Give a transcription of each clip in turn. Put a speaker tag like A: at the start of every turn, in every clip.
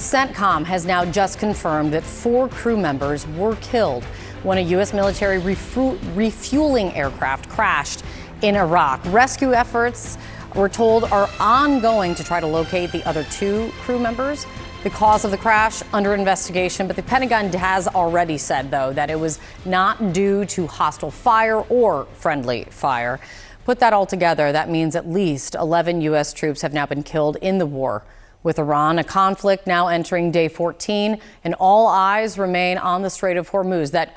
A: CENTCOM has now just confirmed that 4 crew members were killed when a U.S. military refueling aircraft crashed in Iraq. Rescue efforts, we're told, are ongoing to try to locate the other 2 crew members. The cause of the crash under investigation, but the Pentagon has already said, though, that it was not due to hostile fire or friendly fire. Put that all together, that means at least 11 U.S. troops have now been killed in the war with Iran, a conflict now entering day 14, and all eyes remain on the Strait of Hormuz, that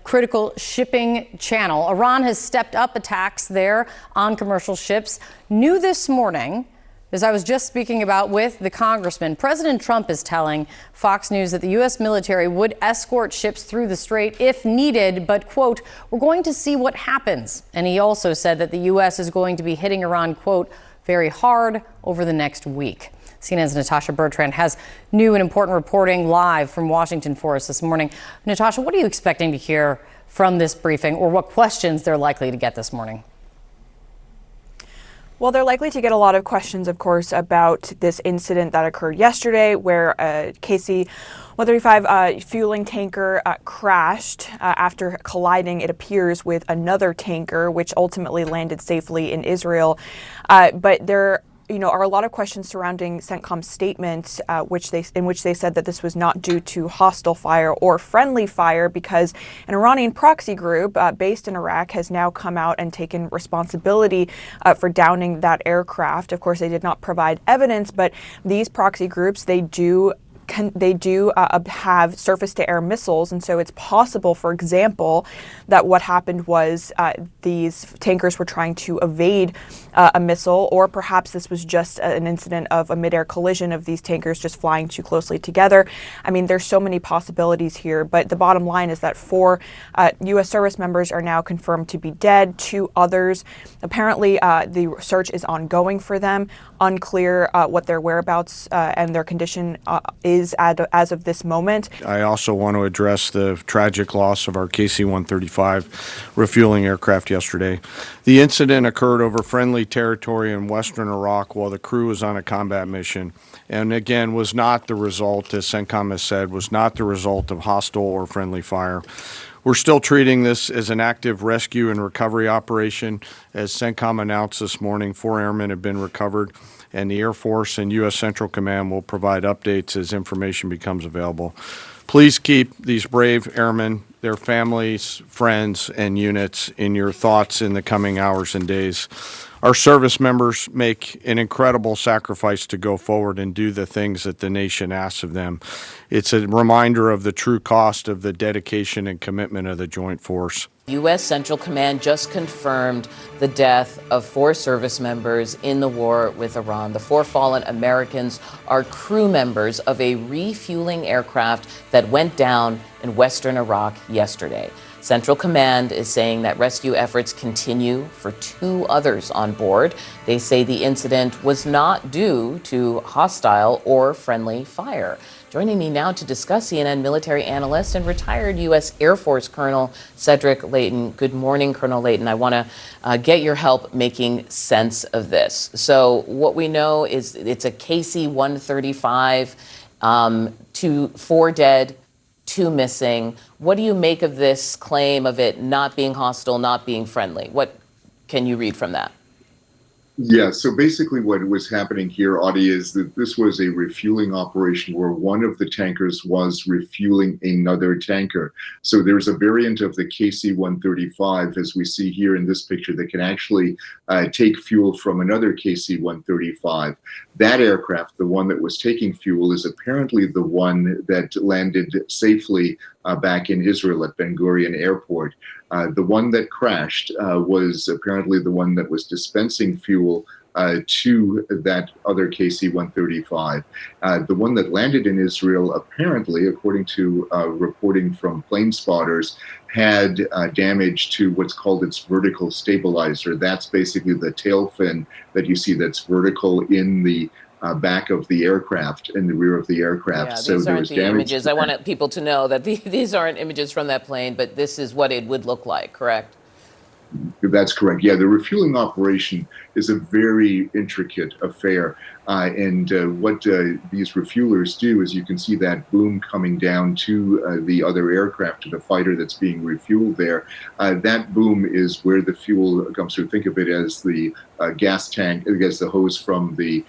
A: critical shipping channel. Iran has stepped up attacks there on commercial ships. New this morning, as I was just speaking about with the congressman, President Trump is telling Fox News that the U.S. military would escort ships through the strait if needed, but, quote, we're going to see what happens. And he also said that the U.S. is going to be hitting Iran, quote, very hard over the next week. CNN's Natasha Bertrand has new and important reporting live from Washington for us this morning. Natasha, what are you expecting to hear from this briefing, or what questions they're likely to get this morning?
B: Well, they're likely to get a lot of questions, of course, about this incident that occurred yesterday where a KC-135 fueling tanker crashed after colliding, it appears, with another tanker, which ultimately landed safely in Israel. But there are a lot of questions surrounding CENTCOM's statement, in which they said that this was not due to hostile fire or friendly fire, because an Iranian proxy group based in Iraq has now come out and taken responsibility for downing that aircraft. Of course, they did not provide evidence, but these proxy groups, they do have surface-to-air missiles, and so it's possible, for example, that what happened was these tankers were trying to evade a missile, or perhaps this was just an incident of a mid-air collision of these tankers just flying too closely together. I mean, there's so many possibilities here, but the bottom line is that 4 U.S. service members are now confirmed to be dead. 2 others, apparently the search is ongoing for them. Unclear what their whereabouts and their condition is as of this moment.
C: I also want to address the tragic loss of our KC-135 refueling aircraft yesterday. The incident occurred over friendly territory in western Iraq while the crew was on a combat mission, and again was not the result, as CENTCOM has said, was not the result of hostile or friendly fire. We're still treating this as an active rescue and recovery operation. As CENTCOM announced this morning, 4 airmen have been recovered, and the Air Force and U.S. Central Command will provide updates as information becomes available. Please keep these brave airmen, their families, friends, and units in your thoughts in the coming hours and days. Our service members make an incredible sacrifice to go forward and do the things that the nation asks of them. It's a reminder of the true cost of the dedication and commitment of the Joint Force.
D: U.S. Central Command just confirmed the death of 4 service members in the war with Iran. The 4 fallen Americans are crew members of a refueling aircraft that went down in western Iraq yesterday. Central Command is saying that rescue efforts continue for 2 others on board. They say the incident was not due to hostile or friendly fire. Joining me now to discuss, CNN military analyst and retired U.S. Air Force Colonel Cedric Leighton. Good morning, Colonel Leighton. I want to get your help making sense of this. So what we know is it's a KC-135, 4 dead, 2 missing. What do you make of this claim of it not being hostile, not being friendly? What can you read from that?
E: Yeah, so basically what was happening here, Audie, is that this was a refueling operation where one of the tankers was refueling another tanker. So there's a variant of the KC-135, as we see here in this picture, that can actually take fuel from another KC-135. That aircraft, the one that was taking fuel, is apparently the one that landed safely back in Israel at Ben Gurion Airport. The one that crashed was apparently the one that was dispensing fuel to that other KC-135. The one that landed in Israel, apparently, according to reporting from plane spotters, had damage to what's called its vertical stabilizer. That's basically the tail fin that you see that's vertical in the back of the aircraft, in the rear of the aircraft.
D: Yeah,
E: so
D: these
E: there
D: aren't
E: was
D: the
E: damage.
D: images. I want people to know that these aren't images from that plane, but this is what it would look like, correct?
E: That's correct. Yeah, the refueling operation is a very intricate affair. And what these refuelers do is you can see that boom coming down to the other aircraft, to the fighter that's being refueled there. That boom is where the fuel comes through. Think of it as the gas tank, I guess the hose from the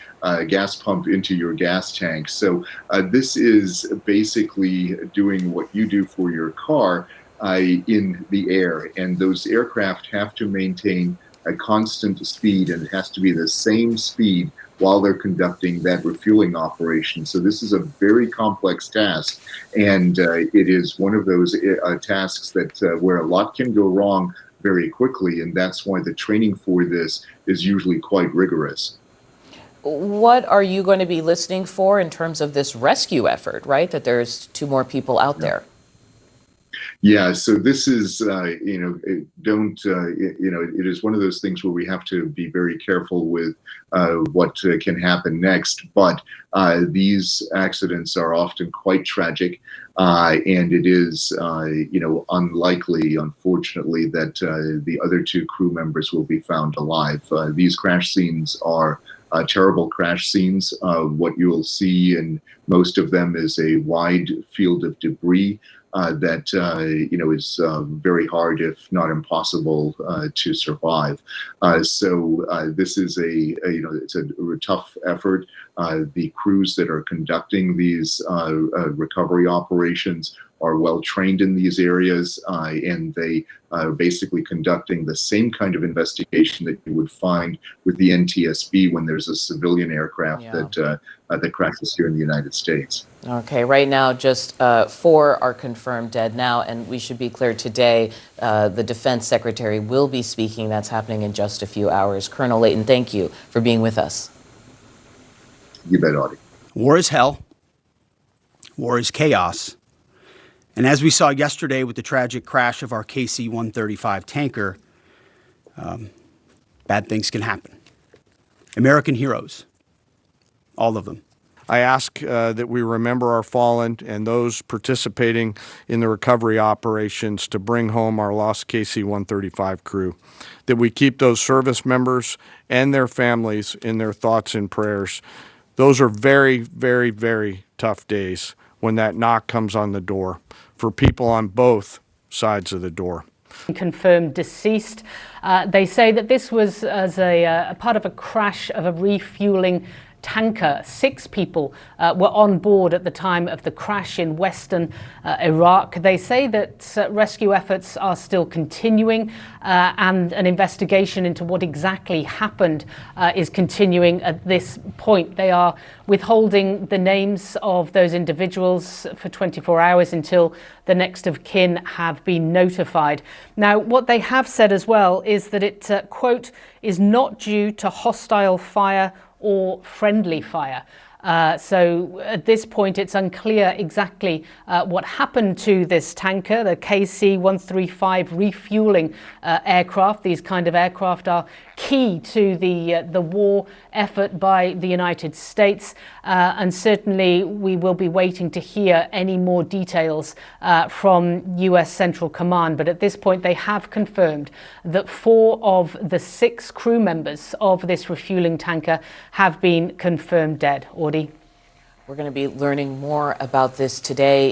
E: gas pump into your gas tank. So this is basically doing what you do for your car in the air. And those aircraft have to maintain a constant speed, and it has to be the same speed while they're conducting that refueling operation. So this is a very complex task, and it is one of those tasks that where a lot can go wrong very quickly, and that's why the training for this is usually quite rigorous.
D: What are you going to be listening for in terms of this rescue effort, right? That there's 2 more people out there.
E: Yeah, so this is, it is one of those things where we have to be very careful with what can happen next. But these accidents are often quite tragic, and it is, unlikely, unfortunately, that the other 2 crew members will be found alive. These crash scenes are terrible crash scenes. What you'll see in most of them is a wide field of debris that is very hard, if not impossible, to survive. So this is it's a tough effort. The crews that are conducting these recovery operations are well trained in these areas, and they are basically conducting the same kind of investigation that you would find with the NTSB when there's a civilian aircraft that crashes here in the United States.
D: Okay, right now just 4 are confirmed dead now, and we should be clear today, the Defense Secretary will be speaking. That's happening in just a few hours. Colonel Leighton, thank you for being with us.
E: You bet, Audie.
F: War is hell. War is chaos. And as we saw yesterday with the tragic crash of our KC-135 tanker, bad things can happen. American heroes, all of them.
C: I ask that we remember our fallen and those participating in the recovery operations to bring home our lost KC-135 crew, that we keep those service members and their families in their thoughts and prayers. Those are very, very, very tough days when that knock comes on the door for people on both sides of the door.
G: Confirmed deceased. They say that this was as a part of a crash of a refueling tanker. 6 people were on board at the time of the crash in western Iraq. They say that rescue efforts are still continuing and an investigation into what exactly happened is continuing at this point. They are withholding the names of those individuals for 24 hours until the next of kin have been notified. Now, what they have said as well is that it, quote, is not due to hostile fire or friendly fire. So at this point, it's unclear exactly what happened to this tanker, the KC-135 refueling aircraft. These kind of aircraft are key to the war effort by the United States, and certainly we will be waiting to hear any more details from US Central Command. But at this point, they have confirmed that 4 of the 6 crew members of this refueling tanker have been confirmed dead. Audie?
D: We're going to be learning more about this today.